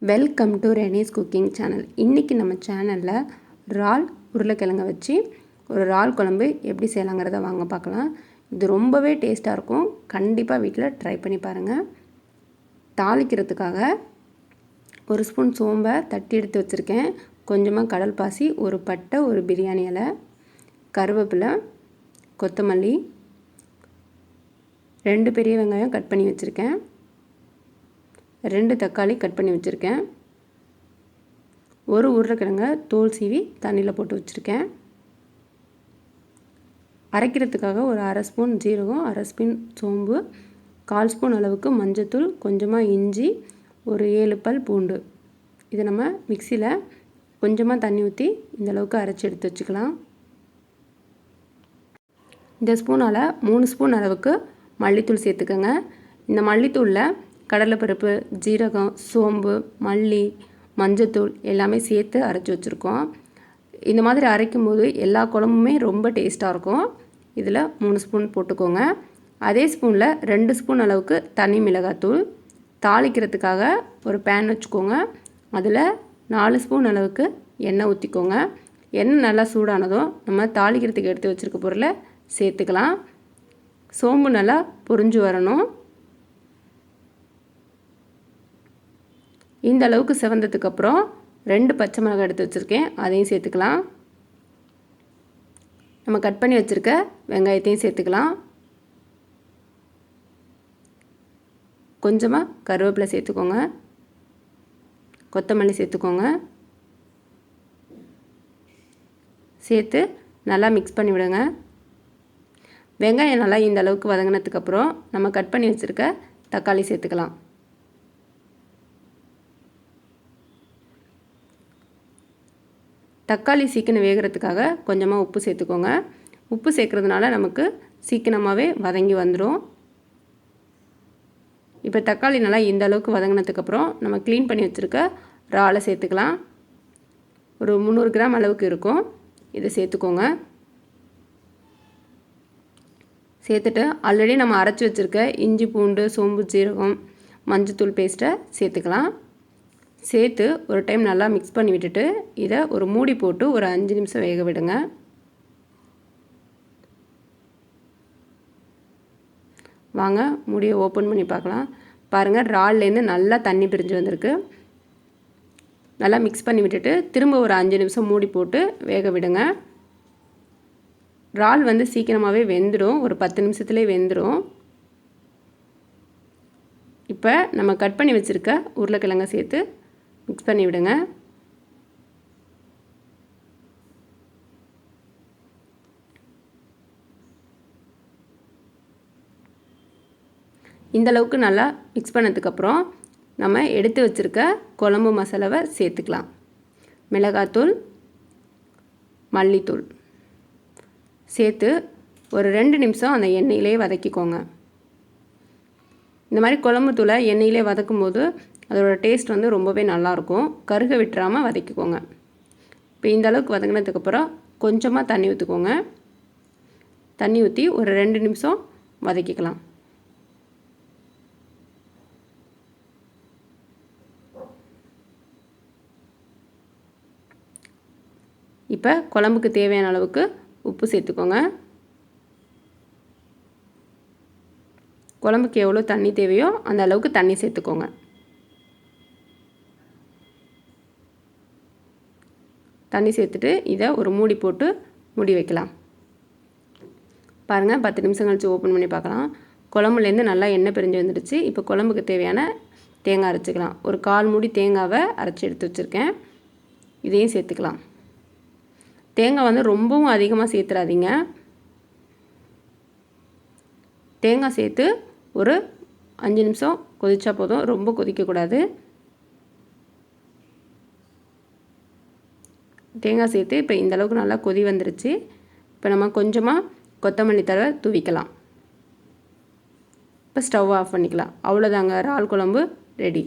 Welcome to Reni's cooking channel. இன்றைக்கி நம்ம சேனலில் இறால் உருளைக்கிழங்க வச்சு ஒரு இறால் குழம்பு எப்படி செய்யலாங்கிறத வாங்க பார்க்கலாம். இது ரொம்பவே டேஸ்ட்டாக இருக்கும். கண்டிப்பாக வீட்டில் ட்ரை பண்ணி பாருங்கள். தாளிக்கிறதுக்காக ஒரு ஸ்பூன் சோம்பை தட்டி எடுத்து வச்சுருக்கேன். கொஞ்சமாக கடல் பாசி, ஒரு பட்டை, ஒரு பிரியாணி இலை, கருவேப்பிலை, கொத்தமல்லி, 2 பெரிய வெங்காயம் கட் பண்ணி வச்சுருக்கேன், 2 தக்காளி கட் பண்ணி வச்சுருக்கேன், ஒரு உருளைக்கிழங்க தோல் சீவி தண்ணியில் போட்டு வச்சுருக்கேன். அரைக்கிறதுக்காக ஒரு அரை ஸ்பூன் ஜீரகம், அரை ஸ்பூன் சோம்பு, 1/4 ஸ்பூன் அளவுக்கு மஞ்சத்தூள், கொஞ்சமாக இஞ்சி, ஒரு 7 பல் பூண்டு. இதை நம்ம மிக்சியில் கொஞ்சமாக தண்ணி ஊற்றி இந்தளவுக்கு அரைச்சி எடுத்து வச்சுக்கலாம். இந்த ஸ்பூனால் 3 ஸ்பூன் அளவுக்கு மல்லித்தூள் சேர்த்துக்கோங்க. இந்த மல்லித்தூளில் கடலைப்பருப்பு, ஜீரகம், சோம்பு, மல்லி, மஞ்சத்தூள் எல்லாமே சேர்த்து அரைச்சி வச்சுருக்கோம். இந்த மாதிரி அரைக்கும்போது எல்லா குழம்புமே ரொம்ப டேஸ்ட்டாக இருக்கும். இதில் 3 ஸ்பூன் போட்டுக்கோங்க. அதே ஸ்பூனில் 2 ஸ்பூன் அளவுக்கு தனி மிளகாத்தூள். தாளிக்கிறதுக்காக ஒரு பேன் வச்சுக்கோங்க. அதில் 4 ஸ்பூன் அளவுக்கு எண்ணெய் ஊற்றிக்கோங்க. எண்ணெய் நல்லா சூடானதும் நம்ம தாளிக்கிறதுக்கு எடுத்து வச்சுருக்க பொருளை சேர்த்துக்கலாம். சோம்பு நல்லா பொரிஞ்சு வரணும். இந்த அளவுக்கு செவந்ததுக்கப்புறம் 2 பச்சை மிளகாய் எடுத்து வச்சுருக்கேன், அதையும் சேர்த்துக்கலாம். நம்ம கட் பண்ணி வச்சுருக்க வெங்காயத்தையும் சேர்த்துக்கலாம். கொஞ்சமாக கருவேப்பிலை சேர்த்துக்கோங்க, கொத்தமல்லி சேர்த்துக்கோங்க. சேர்த்து நல்லா மிக்ஸ் பண்ணி விடுங்க. வெங்காயம் நல்லா இந்த அளவுக்கு வதங்கினதுக்கப்புறம் நம்ம கட் பண்ணி வச்சுருக்க தக்காளி சேர்த்துக்கலாம். தக்காளி சீக்கிரம் வேகிறதுக்காக கொஞ்சமாக உப்பு சேர்த்துக்கோங்க. உப்பு சேர்க்குறதுனால நமக்கு சீக்கிரமாகவே வதங்கி வந்துடும். இப்போ தக்காளி நல்லா இந்த அளவுக்கு வதங்கினதுக்கப்புறம் நம்ம க்ளீன் பண்ணி வச்சுருக்க இறாலை சேர்த்துக்கலாம். ஒரு 300 கிராம் அளவுக்கு இருக்கும். இதை சேர்த்துக்கோங்க. சேர்த்துட்டு ஆல்ரெடி நம்ம அரைச்சி வச்சுருக்க இஞ்சி, பூண்டு, சோம்பு, ஜீரகம், மஞ்சத்தூள் பேஸ்ட்டை சேர்த்துக்கலாம். சேர்த்து ஒரு டைம் நல்லா மிக்ஸ் பண்ணி விட்டுட்டு இதை ஒரு மூடி போட்டு ஒரு 5 நிமிஷம் வேக விடுங்க. வாங்க மூடியை ஓப்பன் பண்ணி பார்க்கலாம். பாருங்கள், இறால்லேருந்து நல்லா தண்ணி பிரிஞ்சு வந்திருக்கு. நல்லா மிக்ஸ் பண்ணி விட்டுட்டு திரும்ப ஒரு 5 நிமிஷம் மூடி போட்டு வேக விடுங்க. இறால் சீக்கிரமாகவே வெந்துடும். ஒரு 10 நிமிஷத்துலேயே வெந்துடும். இப்போ நம்ம கட் பண்ணி வச்சுருக்க உருளைக்கிழங்க சேர்த்து மிக்ஸ் பண்ணி விடுங்க. இந்தளவுக்கு நல்லா மிக்ஸ் பண்ணதுக்கப்புறம் நம்ம எடுத்து வச்சுருக்க குழம்பு மசாலாவை சேர்த்துக்கலாம். மிளகாத்தூள், மல்லித்தூள் சேர்த்து ஒரு 2 நிமிஷம் அந்த எண்ணெயிலே வதக்கிக்கோங்க. இந்த மாதிரி குழம்பு தூளை எண்ணெயிலே வதக்கும் போது அதோட டேஸ்ட் ரொம்பவே நல்லாயிருக்கும். கருக விட்டுறாமல் வதக்கிக்கோங்க. இப்போ இந்த அளவுக்கு வதங்கினதுக்கப்புறம் கொஞ்சமாக தண்ணி ஊற்றிக்கோங்க. தண்ணி ஊற்றி ஒரு 2 நிமிஷம் வதக்கிக்கலாம். இப்போ குழம்புக்கு தேவையான அளவுக்கு உப்பு சேர்த்துக்கோங்க. குழம்புக்கு எவ்வளோ தண்ணி தேவையோ அந்த அளவுக்கு தண்ணி சேர்த்துக்கோங்க. தண்ணி சேர்த்துட்டு இதை ஒரு மூடி போட்டு மூடி வைக்கலாம். பாருங்கள், 10 நிமிஷம் கழித்து ஓப்பன் பண்ணி பார்க்கலாம். குழம்புலேருந்து நல்லா எண்ணெய் பிரிஞ்சு வந்துடுச்சு. இப்போ குழம்புக்கு தேவையான தேங்காய் அரைச்சிக்கலாம். ஒரு 1/4 மூடி தேங்காவை அரைச்சி எடுத்து வச்சுருக்கேன். இதையும் சேர்த்துக்கலாம். தேங்காய் ரொம்பவும் அதிகமாக சேர்த்துறாதீங்க. தேங்காய் சேர்த்து ஒரு 5 நிமிஷம் கொதிச்சா போதும். ரொம்ப கொதிக்கக்கூடாது. தேங்காய் சேர்த்து இப்போ இந்தளவுக்கு நல்லா கொதி வந்துருச்சு. இப்போ நம்ம கொஞ்சமாக கொத்தமல்லி தழை தூவிக்கலாம். இப்போ ஸ்டவ் ஆஃப் பண்ணிக்கலாம். அவ்வளோதாங்க, இறால் குழம்பு ரெடி.